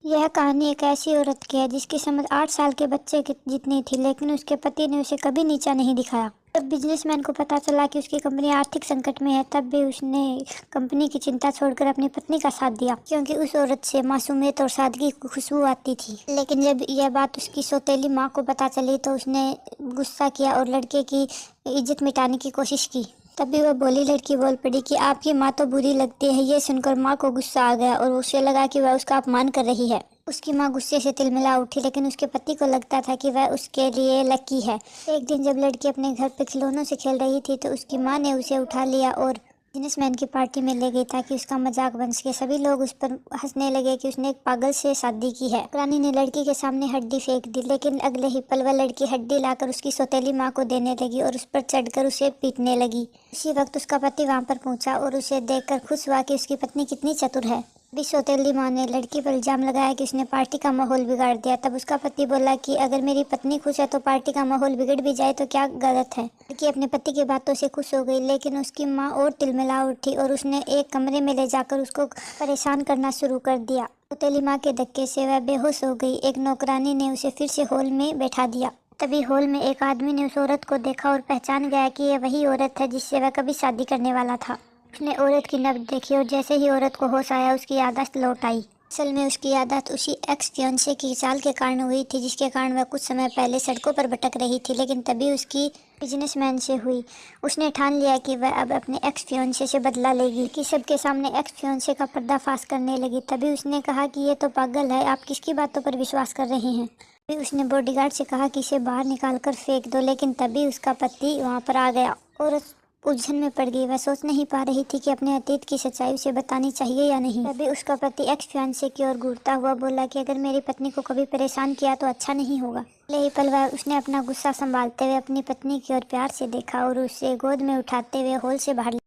यह कहानी एक ऐसी औरत की है जिसकी समझ 8 साल के बच्चे की जितनी थी, लेकिन उसके पति ने उसे कभी नीचा नहीं दिखाया। जब बिजनेसमैन को पता चला कि उसकी कंपनी आर्थिक संकट में है, तब भी उसने कंपनी की चिंता छोड़कर अपनी पत्नी का साथ दिया, क्योंकि उस औरत से मासूमियत और सादगी की खुशबू आती थी। लेकिन जब यह बात उसकी सौतेली माँ को पता चली तो उसने गुस्सा किया और लड़के की इज्जत मिटाने की कोशिश की। तभी वह भोली लड़की बोल पड़ी कि आपकी माँ तो बुरी लगती है। ये सुनकर माँ को गुस्सा आ गया और उसे लगा कि वह उसका अपमान कर रही है। उसकी माँ गुस्से से तिलमिला उठी, लेकिन उसके पति को लगता था कि वह उसके लिए लकी है। एक दिन जब लड़की अपने घर पे खिलौनों से खेल रही थी तो उसकी माँ ने उसे उठा लिया और बिजनेसमैन की पार्टी में ले गई ताकि उसका मजाक बन सके। सभी लोग उस पर हंसने लगे कि उसने एक पागल से शादी की है। रानी ने लड़की के सामने हड्डी फेंक दी, लेकिन अगले ही पल वह लड़की हड्डी लाकर उसकी सौतेली माँ को देने लगी और उस पर चढ़कर उसे पीटने लगी। उसी वक्त उसका पति वहां पर पहुंचा और उसे देखकर खुश हुआ कि उसकी पत्नी कितनी चतुर है। अभी सौतेली माँ ने लड़की पर इल्जाम लगाया कि उसने पार्टी का माहौल बिगाड़ दिया। तब उसका पति बोला कि अगर मेरी पत्नी खुश है तो पार्टी का माहौल बिगड़ भी जाए तो क्या गलत है। लड़की अपने पति की बातों से खुश हो गई, लेकिन उसकी माँ और तिलमिला उठी और उसने एक कमरे में ले जाकर उसको परेशान करना शुरू कर दिया। सौतेली माँ के धक्के से वह बेहोश हो गई। एक नौकरानी ने उसे फिर से हॉल में बैठा दिया। तभी हॉल में एक आदमी ने उस औरत को देखा और पहचान गया कि यह वही औरत है जिससे वह कभी शादी करने वाला था। उसने औरत की नब्ज देखी और जैसे ही औरत को होश आया उसकी याददाश्त लौट आई। असल में उसकी याददाश्त उसी एक्स फियांसे की चाल के कारण हुई थी, जिसके कारण वह कुछ समय पहले सड़कों पर भटक रही थी। लेकिन तभी उसकी बिजनेसमैन से हुई। उसने ठान लिया कि वह अब अपने एक्स फियांसे से बदला लेगी। कि सबके सामने एक्स फियांसे का पर्दाफाश करने लगी। तभी उसने कहा कि ये तो पागल है, आप किसकी बातों पर विश्वास कर रहे हैं। तभी उसने बॉडीगार्ड से कहा कि इसे बाहर निकाल कर फेंक दो, लेकिन तभी उसका पति वहाँ पर आ गया और उलझन में पड़ गई। वह सोच नहीं पा रही थी कि अपने अतीत की सच्चाई उसे बतानी चाहिए या नहीं। तभी उसका पति एक्स फियांसे की ओर घूरता हुआ बोला कि अगर मेरी पत्नी को कभी परेशान किया तो अच्छा नहीं होगा। अगले ही पल वह उसने अपना गुस्सा संभालते हुए अपनी पत्नी की ओर प्यार से देखा और उसे गोद में उठाते हुए हॉल से बाहर